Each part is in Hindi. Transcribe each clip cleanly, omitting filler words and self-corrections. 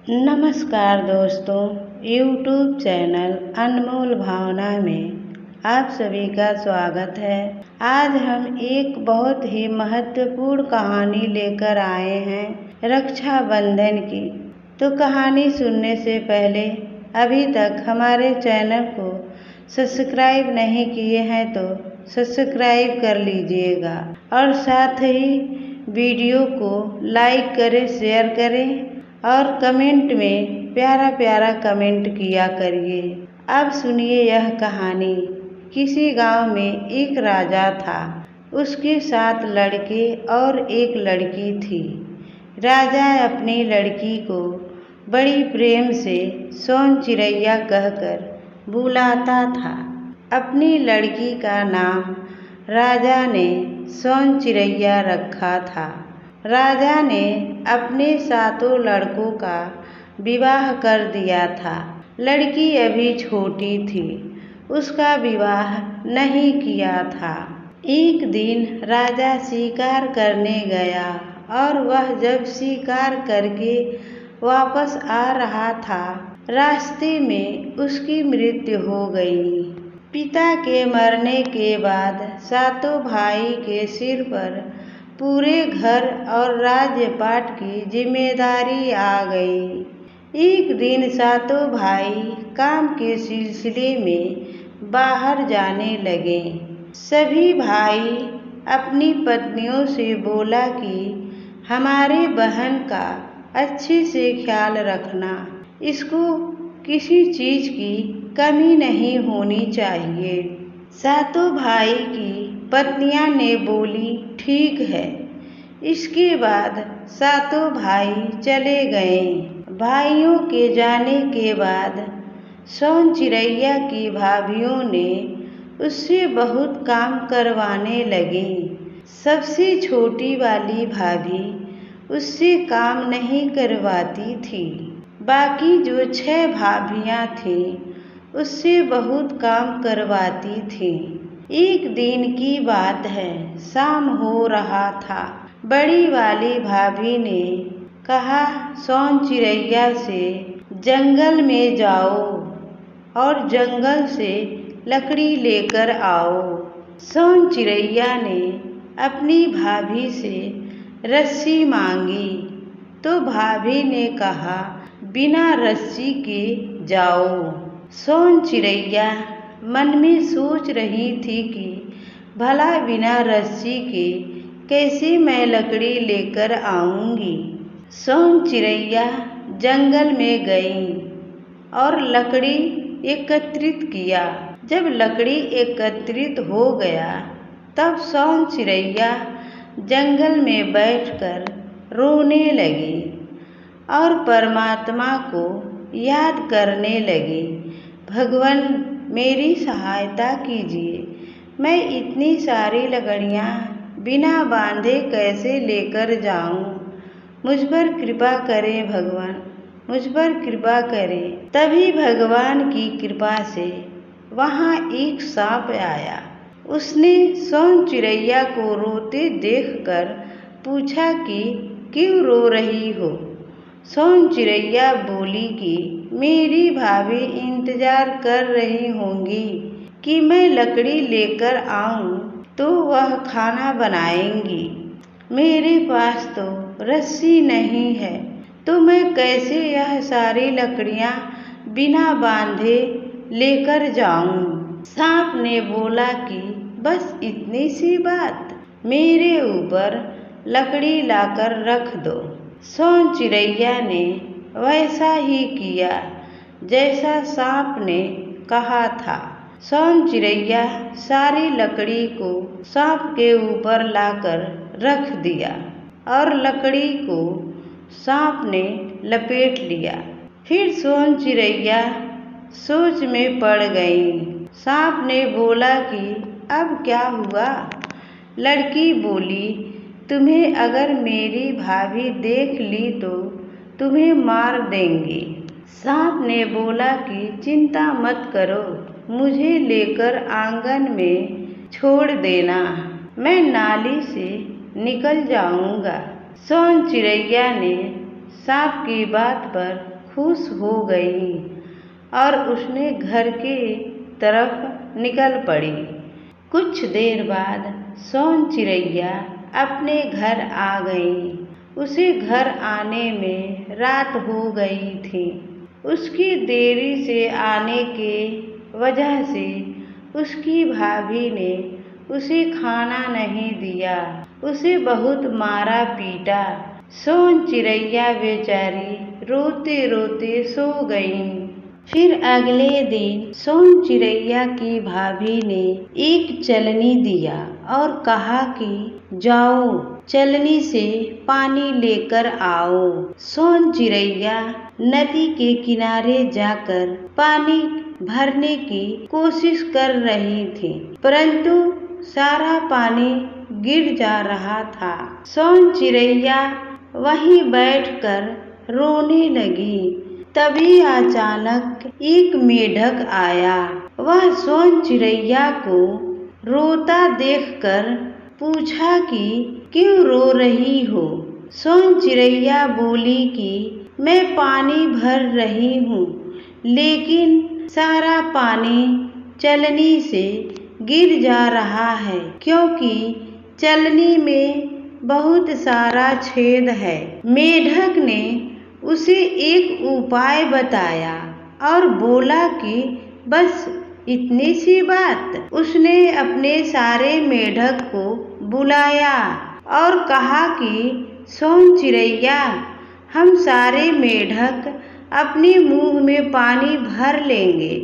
नमस्कार दोस्तों, YouTube चैनल अनमोल भावना में आप सभी का स्वागत है। आज हम एक बहुत ही महत्वपूर्ण कहानी लेकर आए हैं रक्षाबंधन की। तो कहानी सुनने से पहले अभी तक हमारे चैनल को सब्सक्राइब नहीं किए हैं तो सब्सक्राइब कर लीजिएगा और साथ ही वीडियो को लाइक करें, शेयर करें और कमेंट में प्यारा प्यारा कमेंट किया करिए। अब सुनिए यह कहानी। किसी गांव में एक राजा था। उसके 7 लड़के और एक लड़की थी। राजा अपनी लड़की को बड़ी प्रेम से सोन चिड़ैया कहकर बुलाता था। अपनी लड़की का नाम राजा ने सोन चिड़ैया रखा था। राजा ने अपने 7 लड़कों का विवाह कर दिया था। लड़की अभी छोटी थी, उसका विवाह नहीं किया था। एक दिन राजा शिकार करने गया और वह जब शिकार करके वापस आ रहा था, रास्ते में उसकी मृत्यु हो गई। पिता के मरने के बाद 7 भाई के सिर पर पूरे घर और राज्यपाट की जिम्मेदारी आ गई। एक दिन 7 भाई काम के सिलसिले में बाहर जाने लगे। सभी भाई अपनी पत्नियों से बोला कि हमारे बहन का अच्छे से ख्याल रखना, इसको किसी चीज की कमी नहीं होनी चाहिए। 7 भाई की पत्नियां ने बोली, ठीक है। इसके बाद 7 भाई चले गए। भाइयों के जाने के बाद सोन चिड़ैया की भाभियों ने उससे बहुत काम करवाने लगी। सबसे छोटी वाली भाभी उससे काम नहीं करवाती थी। बाकी जो 6 भाभियां थीं उससे बहुत काम करवाती थीं। एक दिन की बात है, शाम हो रहा था। बड़ी वाली भाभी ने कहा सोन चिड़ैया से, जंगल में जाओ और जंगल से लकड़ी लेकर आओ। सोन चिड़ैया ने अपनी भाभी से रस्सी मांगी तो भाभी ने कहा बिना रस्सी के जाओ। सोन चिड़ैया मन में सोच रही थी कि भला बिना रस्सी के कैसे मैं लकड़ी लेकर आऊंगी। सोन चिड़ैया जंगल में गई और लकड़ी एकत्रित किया। जब लकड़ी एकत्रित हो गया तब सोन चिड़ैया जंगल में बैठकर रोने लगी और परमात्मा को याद करने लगी, भगवान मेरी सहायता कीजिए। मैं इतनी सारी लकड़ियाँ बिना बांधे कैसे लेकर जाऊं? मुझ पर कृपा करें भगवान, मुझ पर कृपा करें। तभी भगवान की कृपा से वहाँ एक सांप आया। उसने सोन चिड़ैया को रोते देखकर पूछा कि क्यों रो रही हो? सोन चिड़ैया बोली कि मेरी भाभी इंतजार कर रही होंगी कि मैं लकड़ी लेकर आऊं तो वह खाना बनाएंगी। मेरे पास तो रस्सी नहीं है तो मैं कैसे यह सारी लकड़ियां बिना बांधे लेकर जाऊं? सांप ने बोला कि बस इतनी सी बात, मेरे ऊपर लकड़ी लाकर रख दो। सोन चिड़ैया ने वैसा ही किया जैसा सांप ने कहा था। सोन चिड़ैया सारी लकड़ी को सांप के ऊपर लाकर रख दिया और लकड़ी को सांप ने लपेट लिया। फिर सोन चिड़ैया सोच में पड़ गई। सांप ने बोला कि अब क्या हुआ? लड़की बोली, तुम्हें अगर मेरी भाभी देख ली तो तुम्हें मार देंगी। सांप ने बोला कि चिंता मत करो, मुझे लेकर आंगन में छोड़ देना, मैं नाली से निकल जाऊंगा। सोन चिड़ैया ने सांप की बात पर खुश हो गई और उसने घर की तरफ निकल पड़ी। कुछ देर बाद सोन चिड़ैया अपने घर आ गई। उसे घर आने में रात हो गई थी। उसकी देरी से आने के वजह से उसकी भाभी ने उसे खाना नहीं दिया। उसे बहुत मारा पीटा। सोन चिड़ैया बेचारी रोते रोते सो गई। फिर अगले दिन सोन चिड़ैया की भाभी ने एक चलनी दिया और कहा कि जाओ चलनी से पानी लेकर आओ। सोन चिड़ैया नदी के किनारे जाकर पानी भरने की कोशिश कर रही थी, परंतु सारा पानी गिर जा रहा था। सोन चिड़ैया वहीं बैठकर रोने लगी। तभी अचानक एक मेढक आया। वह सोन चिड़ैया को रोता देखकर पूछा कि क्यों रो रही हो। सोन चिड़ैया बोली कि मैं पानी भर रही हूँ, लेकिन सारा पानी चलनी से गिर जा रहा है, क्योंकि चलनी में बहुत सारा छेद है। मेढक ने उसे एक उपाय बताया और बोला कि बस इतनी सी बात। उसने अपने सारे मेढक को बुलाया और कहा कि सोन चिड़ैया, हम सारे मेढक अपने मुंह में पानी भर लेंगे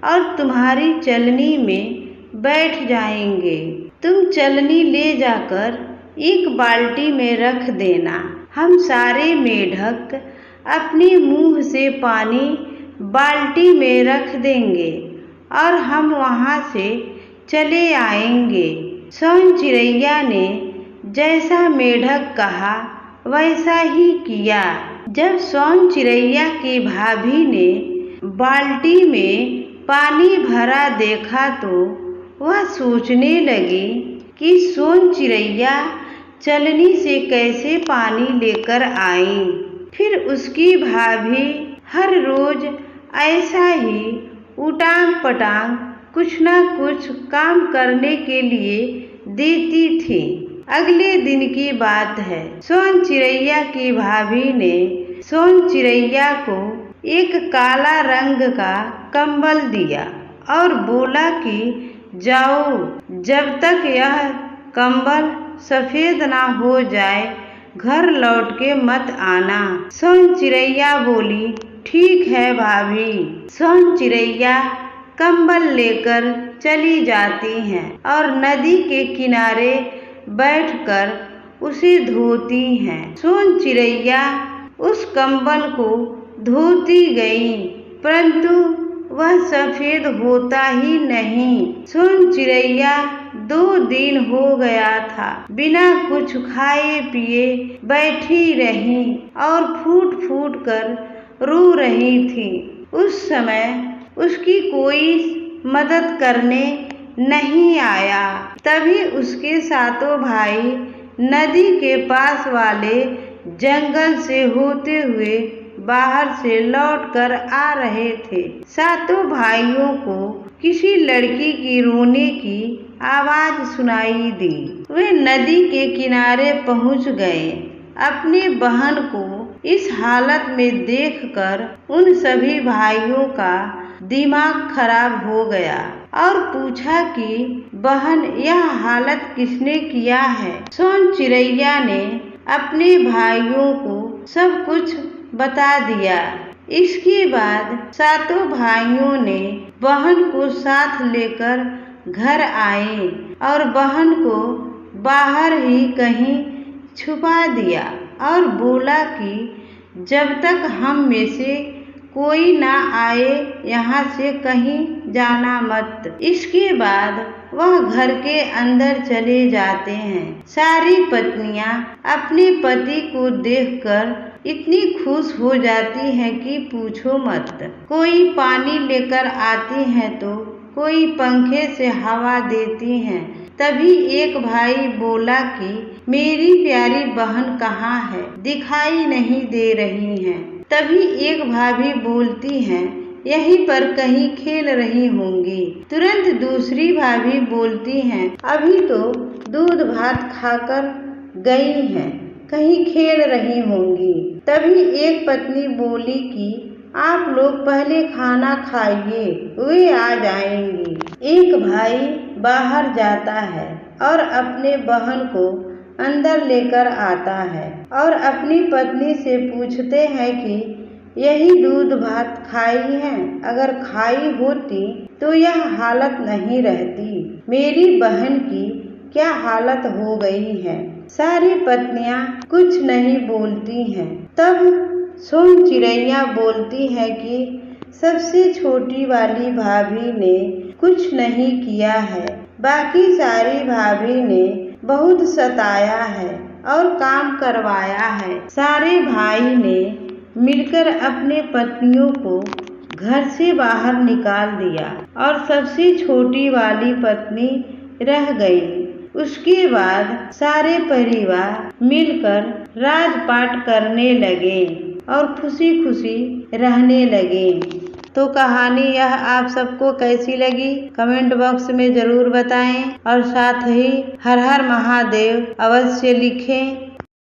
और तुम्हारी चलनी में बैठ जाएंगे। तुम चलनी ले जाकर एक बाल्टी में रख देना। हम सारे मेढक अपने मुंह से पानी बाल्टी में रख देंगे और हम वहां से चले आएंगे। सोन चिड़ैया ने जैसा मेढक कहा वैसा ही किया। जब सोन चिड़ैया की भाभी ने बाल्टी में पानी भरा देखा तो वह सोचने लगी कि सोन चिड़ैया चलनी से कैसे पानी लेकर आई। फिर उसकी भाभी हर रोज ऐसा ही उटांग पटांग कुछ न कुछ काम करने के लिए देती थी। अगले दिन की बात है। सोन चिड़ैया की भाभी ने सोन चिड़ैया को एक काला रंग का कंबल दिया और बोला कि जाओ, जब तक यह कंबल सफेद ना हो जाए घर लौट के मत आना। सोन चिड़ैया बोली, ठीक है भाभी। सोन चिड़ैया कंबल लेकर चली जाती हैं और नदी के किनारे बैठकर उसे धोती हैं। सोन चिड़ैया उस कंबल को धोती गई, परंतु वह सफेद होता ही नहीं। सोन चिड़ैया 2 दिन हो गया था, बिना कुछ खाए पिए बैठी रही और फूट फूट कर रो रही थी। उस समय उसकी कोई मदद करने नहीं आया। तभी उसके सातों भाई नदी के पास वाले जंगल से होते हुए बाहर से लौटकर आ रहे थे। सातों भाइयों को किसी लड़की की रोने की आवाज सुनाई दी। वे नदी के किनारे पहुंच गए। अपनी बहन को इस हालत में देखकर उन सभी भाइयों का दिमाग खराब हो गया और पूछा कि बहन, यह हालत किसने किया है। सोन चिड़ैया ने अपने भाइयों को सब कुछ बता दिया। इसके बाद सातों भाइयों ने बहन को साथ लेकर घर आए और बहन को बाहर ही कहीं छुपा दिया और बोला कि जब तक हम में से कोई ना आए यहाँ से कहीं जाना मत। इसके बाद वह घर के अंदर चले जाते हैं। सारी पत्नियां अपने पति को देखकर इतनी खुश हो जाती हैं कि पूछो मत। कोई पानी लेकर आती हैं तो कोई पंखे से हवा देती हैं। तभी एक भाई बोला कि मेरी प्यारी बहन कहाँ है, दिखाई नहीं दे रही हैं। तभी एक भाभी बोलती हैं, यहीं पर कहीं खेल रही होंगी। तुरंत दूसरी भाभी बोलती हैं, अभी तो दूध भात खाकर गई हैं, कहीं खेल रही होंगी। तभी एक पत्नी बोली कि आप लोग पहले खाना खाइए, वे आ जाएंगी। एक भाई बाहर जाता है और अपने बहन को अंदर लेकर आता है और अपनी पत्नी से पूछते हैं कि यही दूध भात खाई हैं, अगर खाई होती तो यह हालत नहीं रहती। मेरी बहन की क्या हालत हो गई है। सारी पत्नियां कुछ नहीं बोलती हैं। तब सोन चिड़ैया बोलती है कि सबसे छोटी वाली भाभी ने कुछ नहीं किया है, बाकी सारी भाभी ने बहुत सताया है और काम करवाया है। सारे भाई ने मिलकर अपने पत्नियों को घर से बाहर निकाल दिया और सबसे छोटी वाली पत्नी रह गई। उसके बाद सारे परिवार मिलकर राजपाट करने लगे और खुशी खुशी रहने लगे। तो कहानी यह आप सबको कैसी लगी कमेंट बॉक्स में ज़रूर बताएं और साथ ही हर हर महादेव अवश्य लिखें।